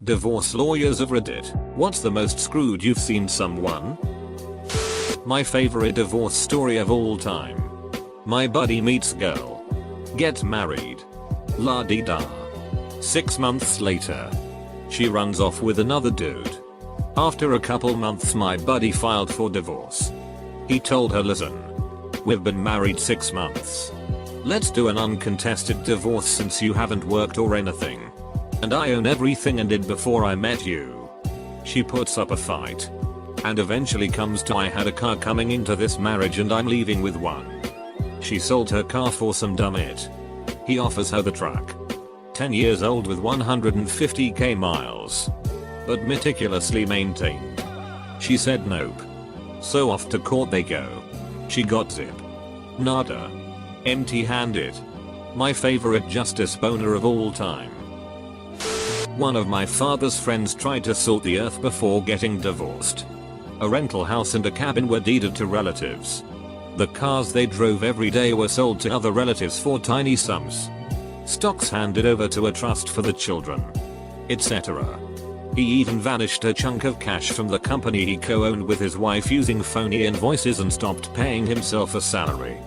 Divorce lawyers of Reddit. What's the most screwed you've seen someone? My favorite divorce story of all time. My buddy meets girl. Gets married. La-di-da. 6 months later. She runs off with another dude. After a couple months my buddy filed for divorce. He told her, listen. We've been married 6 months. Let's do an uncontested divorce since you haven't worked or anything. And I own everything and did before I met you. She puts up a fight. And eventually comes to I had a car coming into this marriage and I'm leaving with one. She sold her car for some dumb it. He offers her the truck. 10 years old with 150k miles. But meticulously maintained. She said nope. So off to court they go. She got zip. Nada. Empty-handed. My favorite justice boner of all time. One of my father's friends tried to salt the earth before getting divorced. A rental house and a cabin were deeded to relatives. The cars they drove every day were sold to other relatives for tiny sums. Stocks handed over to a trust for the children. Etc. He even vanished a chunk of cash from the company he co-owned with his wife using phony invoices and stopped paying himself a salary.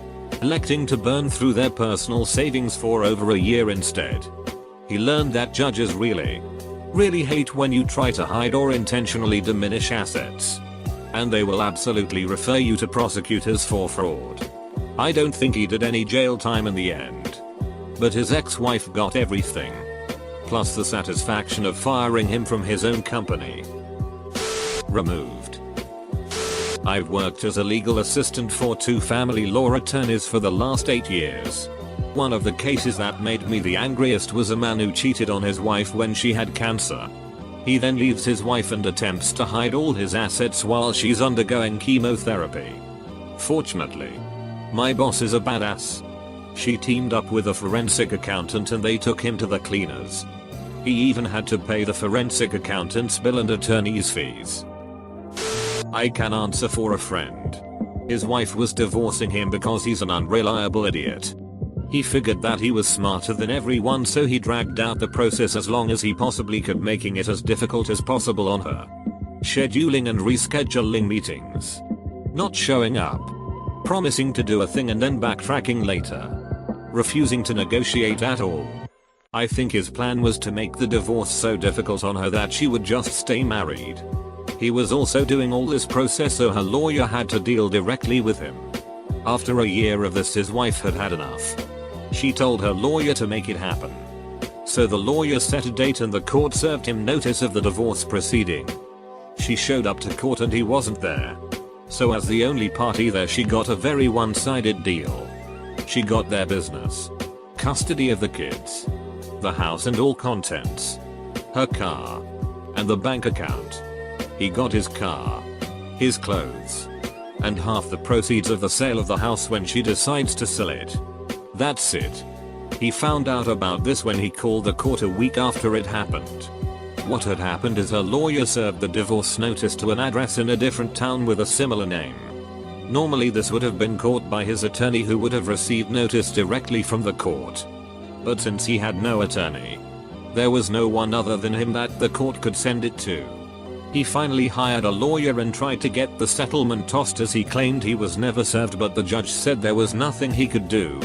Electing to burn through their personal savings for over a year instead. He learned that judges really hate when you try to hide or intentionally diminish assets. And they will absolutely refer you to prosecutors for fraud. I don't think he did any jail time in the end. But his ex-wife got everything. Plus the satisfaction of firing him from his own company. Removed. I've worked as a legal assistant for 2 family law attorneys for the last 8 years. One of the cases that made me the angriest was a man who cheated on his wife when she had cancer. He then leaves his wife and attempts to hide all his assets while she's undergoing chemotherapy. Fortunately, my boss is a badass. She teamed up with a forensic accountant and they took him to the cleaners. He even had to pay the forensic accountant's bill and attorney's fees. I can answer for a friend. His wife was divorcing him because he's an unreliable idiot. He figured that he was smarter than everyone, so he dragged out the process as long as he possibly could, making it as difficult as possible on her. Scheduling and rescheduling meetings. Not showing up. Promising to do a thing and then backtracking later. Refusing to negotiate at all. I think his plan was to make the divorce so difficult on her that she would just stay married. He was also doing all this process so her lawyer had to deal directly with him. After a year of this, his wife had had enough. She told her lawyer to make it happen. So the lawyer set a date and the court served him notice of the divorce proceeding. She showed up to court and he wasn't there. So as the only party there, she got a very one-sided deal. She got their business. Custody of the kids. The house and all contents. Her car. And the bank account. He got his car. His clothes. And half the proceeds of the sale of the house when she decides to sell it. That's it. He found out about this when he called the court a week after it happened. What had happened is her lawyer served the divorce notice to an address in a different town with a similar name. Normally this would have been caught by his attorney, who would have received notice directly from the court. But since he had no attorney, there was no one other than him that the court could send it to. He finally hired a lawyer and tried to get the settlement tossed, as he claimed he was never served, but the judge said there was nothing he could do.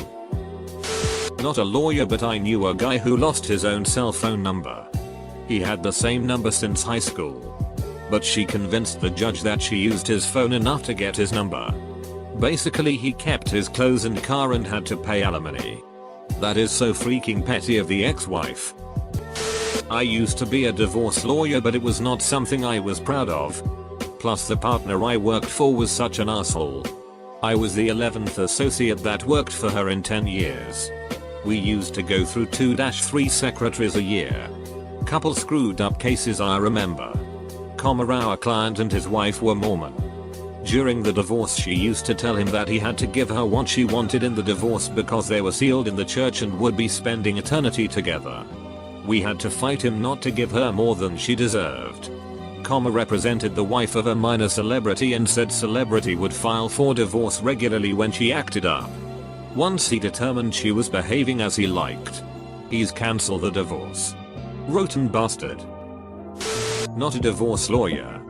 Not a lawyer, but I knew a guy who lost his own cell phone number. He had the same number since high school. But she convinced the judge that she used his phone enough to get his number. Basically he kept his clothes and car and had to pay alimony. That is so freaking petty of the ex-wife. I used to be a divorce lawyer, but it was not something I was proud of. Plus the partner I worked for was such an asshole. I was the 11th associate that worked for her in 10 years. We used to go through 2-3 secretaries a year. Couple screwed up cases I remember. Our client and his wife were Mormon. During the divorce she used to tell him that he had to give her what she wanted in the divorce because they were sealed in the church and would be spending eternity together. We had to fight him not to give her more than she deserved. Represented the wife of a minor celebrity and said celebrity would file for divorce regularly when she acted up. Once he determined she was behaving as he liked, he's cancelled the divorce. Rotten bastard. Not a divorce lawyer.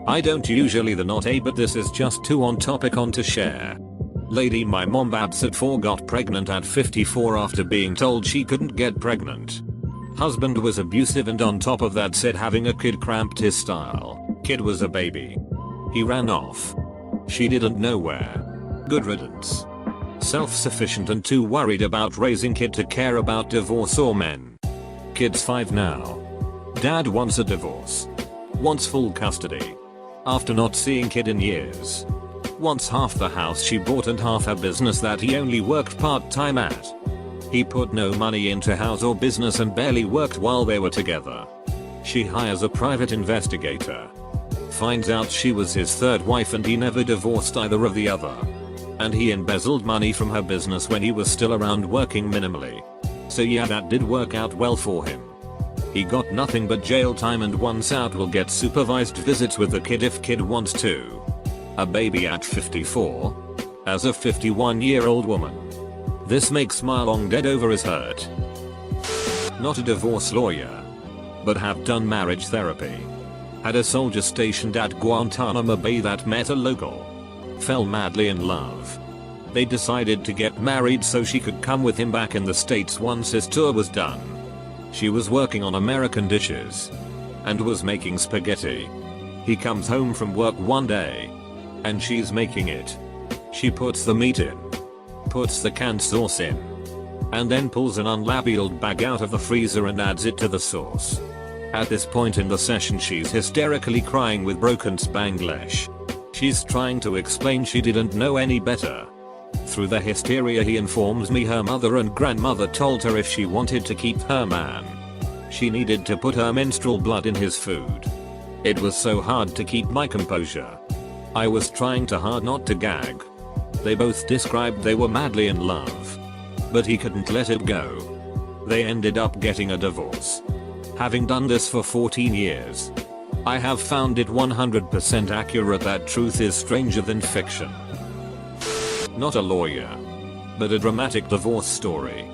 I don't usually but this is just too on topic on to share. Lady, my mom babs at 4 got pregnant at 54 after being told she couldn't get pregnant. Husband was abusive and on top of that said having a kid cramped his style. Kid was a baby. He ran off. She didn't know where. Good riddance. Self-sufficient and too worried about raising kid to care about divorce or men. Kid's 5 now. Dad wants a divorce. Wants full custody. After not seeing kid in years. Wants half the house she bought and half her business that he only worked part-time at. He put no money into house or business and barely worked while they were together. She hires a private investigator. Finds out she was his 3rd wife and he never divorced either of the other. And he embezzled money from her business when he was still around working minimally. So yeah, that did work out well for him. He got nothing but jail time and once out will get supervised visits with the kid if kid wants to. A baby at 54? As a 51-year-old woman. This makes my long dead over his hurt. Not a divorce lawyer. But have done marriage therapy. Had a soldier stationed at Guantanamo Bay that met a local. Fell madly in love. They decided to get married so she could come with him back in the States once his tour was done. She was working on American dishes. And was making spaghetti. He comes home from work one day. And she's making it. She puts the meat in. Puts the canned sauce in. And then pulls an unlabeled bag out of the freezer and adds it to the sauce. At this point in the session she's hysterically crying with broken Spanglish. She's trying to explain she didn't know any better. Through the hysteria he informs me her mother and grandmother told her if she wanted to keep her man, she needed to put her menstrual blood in his food. It was so hard to keep my composure. I was trying too hard not to gag. They both described they were madly in love. But he couldn't let it go. They ended up getting a divorce. Having done this for 14 years, I have found it 100% accurate that truth is stranger than fiction. Not a lawyer, but a dramatic divorce story.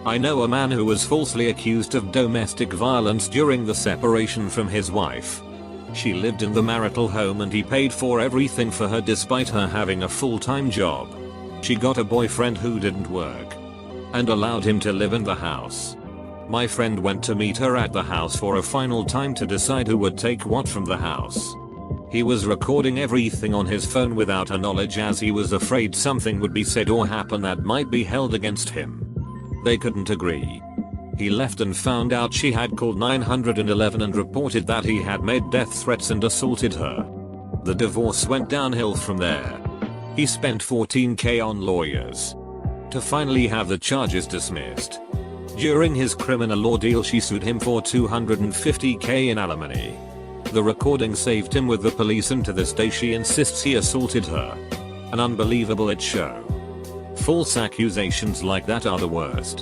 I know a man who was falsely accused of domestic violence during the separation from his wife. She lived in the marital home and he paid for everything for her despite her having a full-time job. She got a boyfriend who didn't work and allowed him to live in the house. My friend went to meet her at the house for a final time to decide who would take what from the house. He was recording everything on his phone without her knowledge as he was afraid something would be said or happen that might be held against him. They couldn't agree. He left and found out she had called 911 and reported that he had made death threats and assaulted her. The divorce went downhill from there. He spent $14,000 on lawyers to finally have the charges dismissed. During his criminal ordeal she sued him for $250,000 in alimony. The recording saved him with the police and to this day she insists he assaulted her. An unbelievable show. False accusations like that are the worst.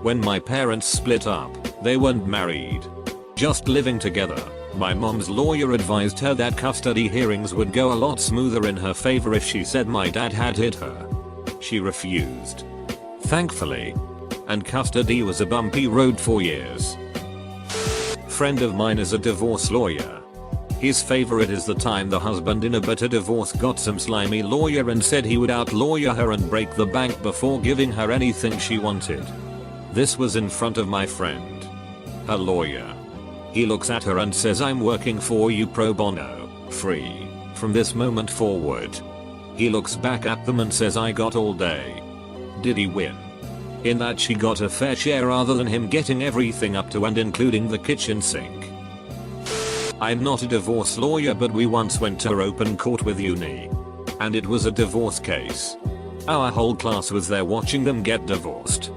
When my parents split up, they weren't married, just living together. My mom's lawyer advised her that custody hearings would go a lot smoother in her favor if she said my dad had hit her. She refused. Thankfully. And custody was a bumpy road for years. Friend of mine is a divorce lawyer. His favorite is the time the husband in a bitter divorce got some slimy lawyer and said he would outlawyer her and break the bank before giving her anything she wanted. This was in front of my friend, her lawyer. He looks at her and says, "I'm working for you pro bono, free, from this moment forward." He looks back at them and says, "I got all day." Did he win? In that she got a fair share rather than him getting everything up to and including the kitchen sink. I'm not a divorce lawyer, but we once went to open court with uni. And it was a divorce case. Our whole class was there watching them get divorced.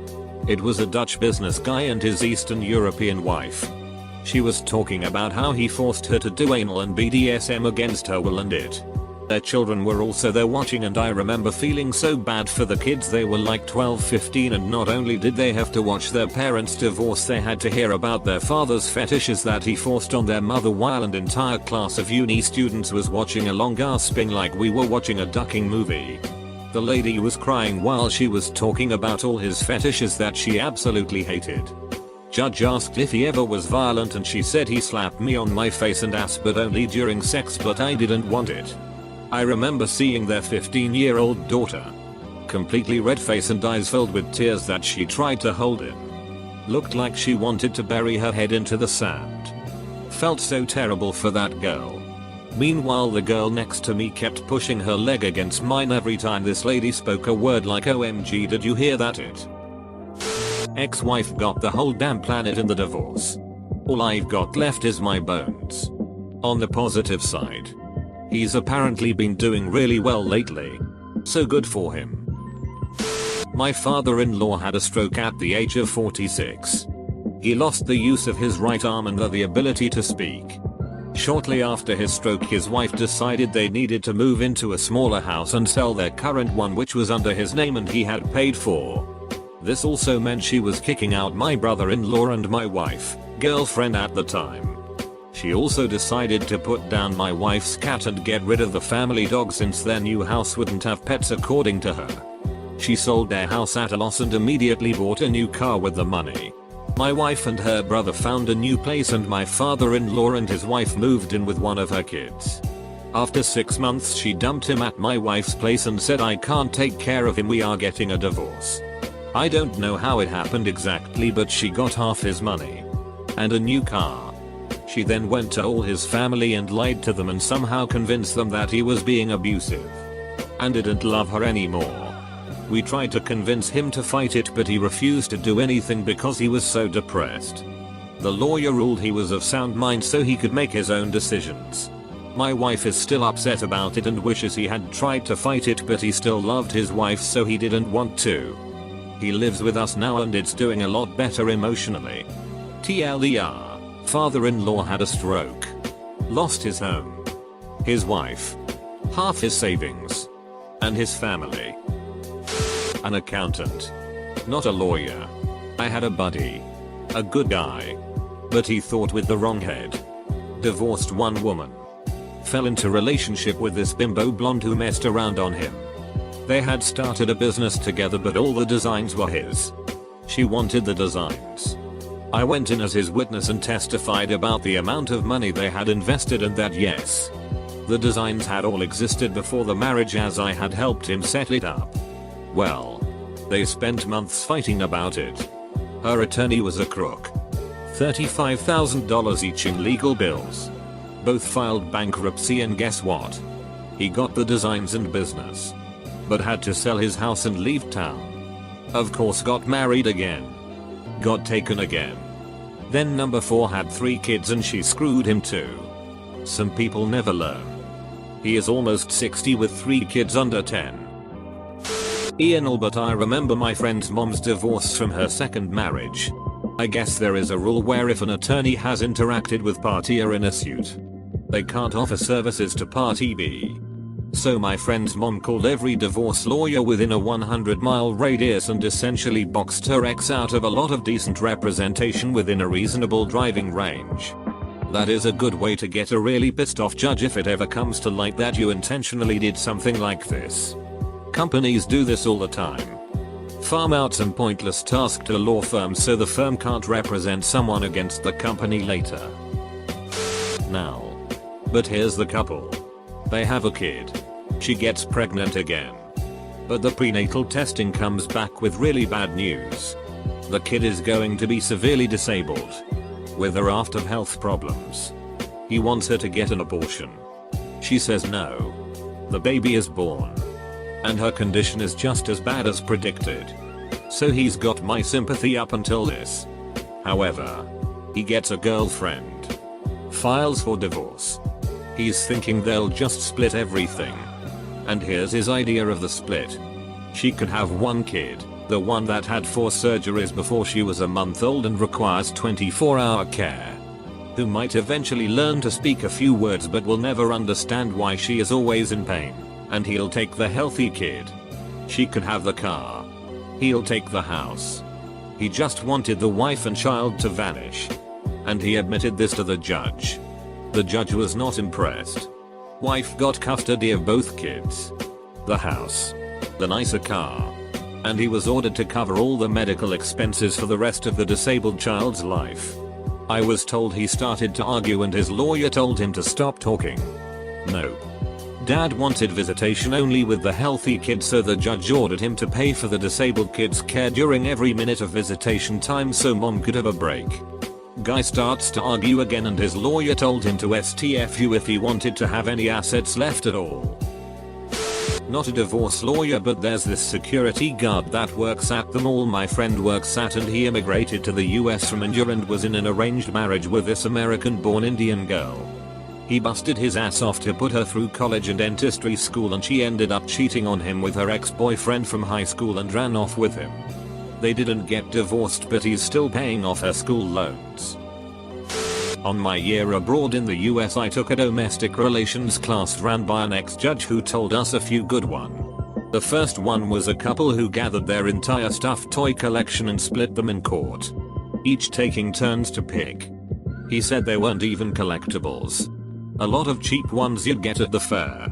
It was a Dutch business guy and his Eastern European wife. She was talking about how he forced her to do anal and BDSM against her will and it. Their children were also there watching and I remember feeling so bad for the kids. They were like 12, 15 and not only did they have to watch their parents divorce, they had to hear about their father's fetishes that he forced on their mother while an entire class of uni students was watching along gasping like we were watching a ducking movie. The lady was crying while she was talking about all his fetishes that she absolutely hated. Judge asked if he ever was violent and she said he slapped me on my face and ass but only during sex, but I didn't want it. I remember seeing their 15-year-old daughter. Completely red face and eyes filled with tears that she tried to hold in. Looked like she wanted to bury her head into the sand. Felt so terrible for that girl. Meanwhile the girl next to me kept pushing her leg against mine every time this lady spoke a word like OMG, did you hear that it? Ex-wife got the whole damn planet in the divorce. All I've got left is my bones. On the positive side, he's apparently been doing really well lately. So good for him. My father-in-law had a stroke at the age of 46. He lost the use of his right arm and the ability to speak. Shortly after his stroke, his wife decided they needed to move into a smaller house and sell their current one, which was under his name and he had paid for. This also meant she was kicking out my brother-in-law and my wife, girlfriend at the time. She also decided to put down my wife's cat and get rid of the family dog since their new house wouldn't have pets according to her. She sold their house at a loss and immediately bought a new car with the money. My wife and her brother found a new place and my father-in-law and his wife moved in with one of her kids. After 6 months she dumped him at my wife's place and said, I can't take care of him, we are getting a divorce. I don't know how it happened exactly, but she got half his money. And a new car. She then went to all his family and lied to them and somehow convinced them that he was being abusive. And didn't love her anymore. We tried to convince him to fight it, but he refused to do anything because he was so depressed. The lawyer ruled he was of sound mind so he could make his own decisions. My wife is still upset about it and wishes he had tried to fight it, but he still loved his wife so he didn't want to. He lives with us now and it's doing a lot better emotionally. TLDR, father-in-law had a stroke. Lost his home, his wife, half his savings, and his family. An accountant. Not a lawyer. I had a buddy. A good guy. But he thought with the wrong head. Divorced one woman. Fell into relationship with this bimbo blonde who messed around on him. They had started a business together but all the designs were his. She wanted the designs. I went in as his witness and testified about the amount of money they had invested and that yes, the designs had all existed before the marriage as I had helped him set it up. Well, they spent months fighting about it. Her attorney was a crook. $35,000 each in legal bills. Both filed bankruptcy and guess what? He got the designs and business. But had to sell his house and leave town. Of course got married again. Got taken again. Then number 4 had 3 kids and she screwed him too. Some people never learn. He is almost 60 with 3 kids under 10. Ian, but I remember my friend's mom's divorce from her second marriage. I guess there is a rule where if an attorney has interacted with party A in a suit, they can't offer services to party B. So my friend's mom called every divorce lawyer within a 100-mile radius and essentially boxed her ex out of a lot of decent representation within a reasonable driving range. That is a good way to get a really pissed off judge if it ever comes to light that you intentionally did something like this. Companies do this all the time. Farm out some pointless task to law firms so the firm can't represent someone against the company later. Now. But here's the couple. They have a kid. She gets pregnant again. But the prenatal testing comes back with really bad news. The kid is going to be severely disabled. With a raft of health problems. He wants her to get an abortion. She says no. The baby is born. And her condition is just as bad as predicted. So he's got my sympathy up until this. However, he gets a girlfriend. Files for divorce. He's thinking they'll just split everything. And here's his idea of the split. She could have 1 kid, the one that had 4 surgeries before she was a month old and requires 24-hour care. Who might eventually learn to speak a few words but will never understand why she is always in pain. And he'll take the healthy kid. She could have the car. He'll take the house. He just wanted the wife and child to vanish. And he admitted this to the judge. The judge was not impressed. Wife got custody of both kids. The house. The nicer car. and he was ordered to cover all the medical expenses for the rest of the disabled child's life. I was told he started to argue and his lawyer told him to stop talking. No. Dad wanted visitation only with the healthy kid, so the judge ordered him to pay for the disabled kid's care during every minute of visitation time so mom could have a break. Guy starts to argue again and his lawyer told him to STFU if he wanted to have any assets left at all. Not a divorce lawyer, but there's this security guard that works at the mall my friend works at, and he immigrated to the US from India and was in an arranged marriage with this American-born Indian girl. He busted his ass off to put her through college and dentistry school, and she ended up cheating on him with her ex-boyfriend from high school and ran off with him. They didn't get divorced, but he's still paying off her school loans. On my year abroad in the US, I took a domestic relations class ran by an ex-judge who told us a few good ones. The first one was a couple who gathered their entire stuffed toy collection and split them in court, each taking turns to pick. He said they weren't even collectibles. A lot of cheap ones you'd get at the fair.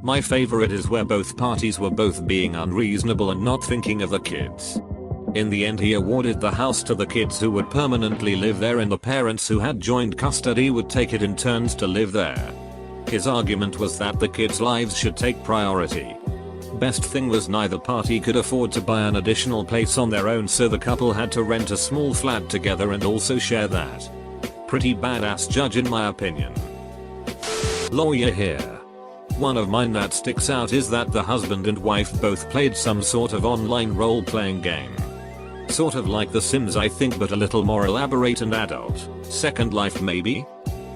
My favorite is where both parties were both being unreasonable and not thinking of the kids. In the end, he awarded the house to the kids who would permanently live there, and the parents who had joint custody would take it in turns to live there. His argument was that the kids' lives should take priority. Best thing was neither party could afford to buy an additional place on their own, so the couple had to rent a small flat together and also share that. Pretty badass judge in my opinion. Lawyer here. One of mine that sticks out is that the husband and wife both played some sort of online role-playing game. Sort of like The Sims, I think, but a little more elaborate and adult. Second Life maybe?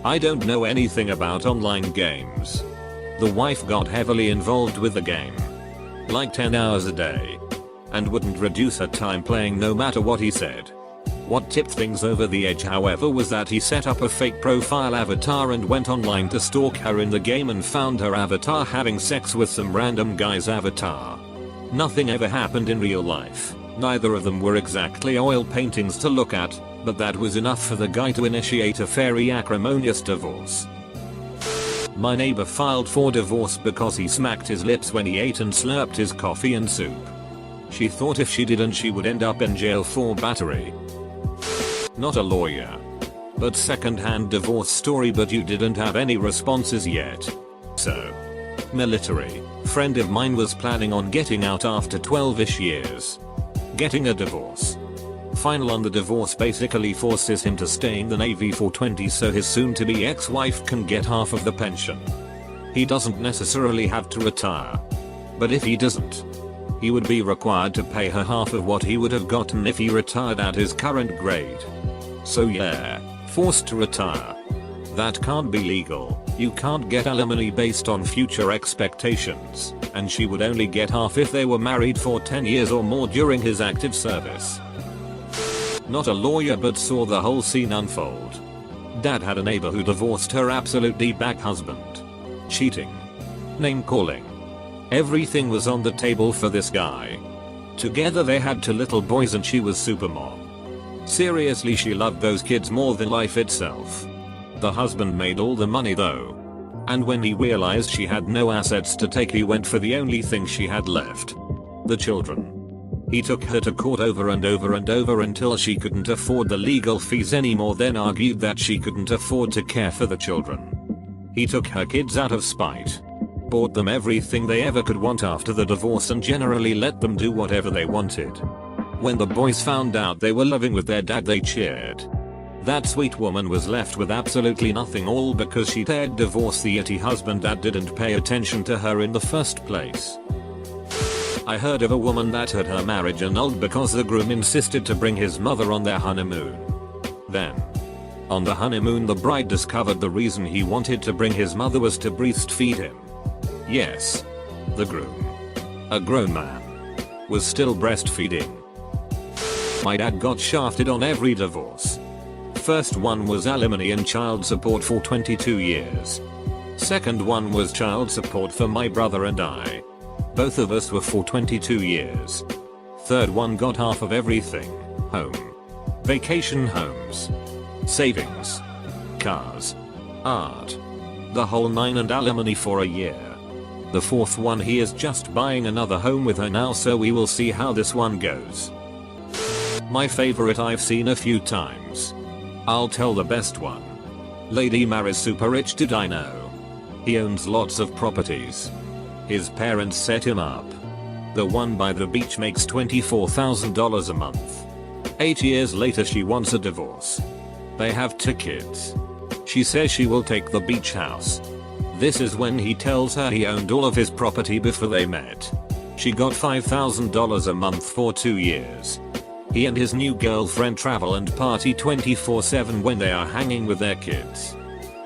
I don't know anything about online games. The wife got heavily involved with the game. Like 10 hours a day. And wouldn't reduce her time playing no matter what he said. What tipped things over the edge, however, was that he set up a fake profile avatar and went online to stalk her in the game and found her avatar having sex with some random guy's avatar. Nothing ever happened in real life. Neither of them were exactly oil paintings to look at, but that was enough for the guy to initiate a very acrimonious divorce. My neighbor filed for divorce because he smacked his lips when he ate and slurped his coffee and soup. She thought if she didn't, she would end up in jail for battery. Not a lawyer, but second-hand divorce story, but you didn't have any responses yet. So, military. Friend of mine was planning on getting out after 12ish years. Getting a divorce. Final on the divorce basically forces him to stay in the Navy for 20 so his soon-to-be ex-wife can get half of the pension. He doesn't necessarily have to retire. But if he doesn't, he would be required to pay her half of what he would have gotten if he retired at his current grade. So yeah, forced to retire. That can't be legal. You can't get alimony based on future expectations, and she would only get half if they were married for 10 years or more during his active service. Not a lawyer, but saw the whole scene unfold. Dad had a neighbor who divorced her absolute D-bag husband. Cheating. Name calling. Everything was on the table for this guy. Together they had 2 little boys and she was super mom. Seriously, she loved those kids more than life itself. The husband made all the money though. And when he realized she had no assets to take, he went for the only thing she had left. The children. He took her to court over and over and over until she couldn't afford the legal fees anymore, then argued that she couldn't afford to care for the children. He took her kids out of spite. Bought them everything they ever could want after the divorce and generally let them do whatever they wanted. When the boys found out they were living with their dad, they cheered. That sweet woman was left with absolutely nothing, all because she dared divorce the yeti husband that didn't pay attention to her in the first place. I heard of a woman that had her marriage annulled because the groom insisted to bring his mother on their honeymoon. Then, on the honeymoon, the bride discovered the reason he wanted to bring his mother was to breastfeed him. Yes, the groom, a grown man, was still breastfeeding. My dad got shafted on every divorce. First one was alimony and child support for 22 years. Second one was child support for my brother and I. Both of us were for 22 years. Third one got half of everything. Home. Vacation homes. Savings. Cars. Art. The whole 9 and alimony for a year. The fourth one, he is just buying another home with her now, so we will see how this one goes. My favorite I've seen a few times. I'll tell the best one. Lady marries super rich, did I know? He owns lots of properties. His parents set him up. The one by the beach makes $24,000 a month. 8 years later she wants a divorce. They have 2 kids. She says she will take the beach house. This is when he tells her he owned all of his property before they met. She got $5,000 a month for 2 years. He and his new girlfriend travel and party 24/7 when they are hanging with their kids.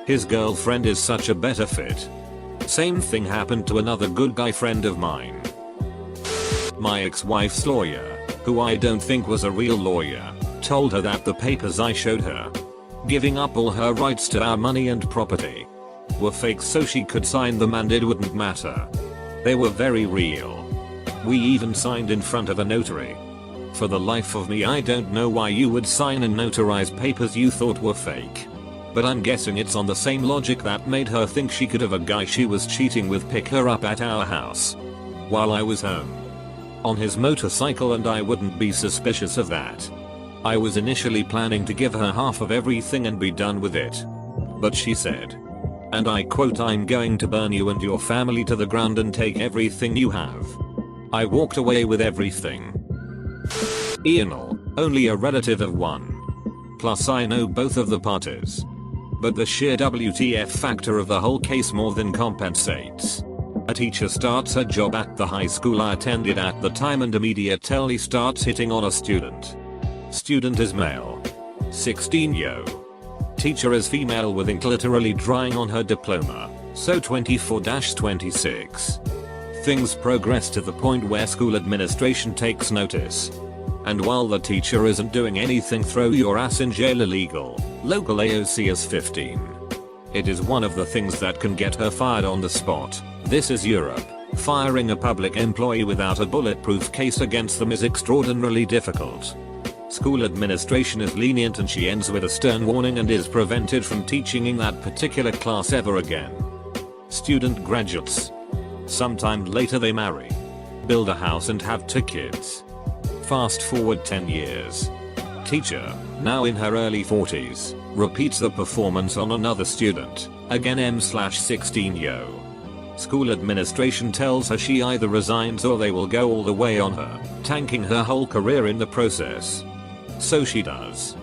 His girlfriend is such a better fit. Same thing happened to another good guy friend of mine. My ex-wife's lawyer, who I don't think was a real lawyer, told her that the papers I showed her, giving up all her rights to our money and property, were fake so she could sign them and it wouldn't matter. They were very real. We even signed in front of a notary. For the life of me I don't know why you would sign and notarize papers you thought were fake. But I'm guessing it's on the same logic that made her think she could have a guy she was cheating with pick her up at our house while I was home on his motorcycle, and I wouldn't be suspicious of that. I was initially planning to give her half of everything and be done with it. But she said, and I quote, "I'm going to burn you and your family to the ground and take everything you have." I walked away with everything. Ianal, only a relative of one. Plus I know both of the parties. But the sheer WTF factor of the whole case more than compensates. A teacher starts her job at the high school I attended at the time and immediately starts hitting on a student. Student is male. 16 yo. Teacher is female with ink literally drying on her diploma, so 24-26. Things progress to the point where school administration takes notice. And while the teacher isn't doing anything, throw your ass in jail illegal. Local AOC is 15. It is one of the things that can get her fired on the spot. This is Europe. Firing a public employee without a bulletproof case against them is extraordinarily difficult. School administration is lenient and she ends with a stern warning and is prevented from teaching in that particular class ever again. Student graduates. Sometime later they marry, build a house and have 2 kids. Fast forward 10 years. Teacher, now in her early 40s, repeats the performance on another student, again M/16 yo. School administration tells her she either resigns or they will go all the way on her, tanking her whole career in the process. So she does.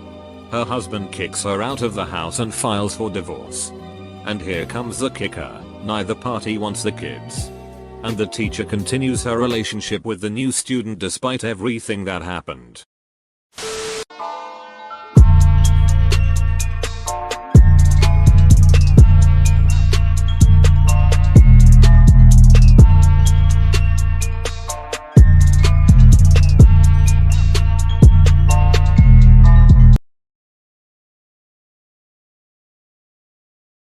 Her husband kicks her out of the house and files for divorce. And here comes the kicker, neither party wants the kids. And the teacher continues her relationship with the new student despite everything that happened.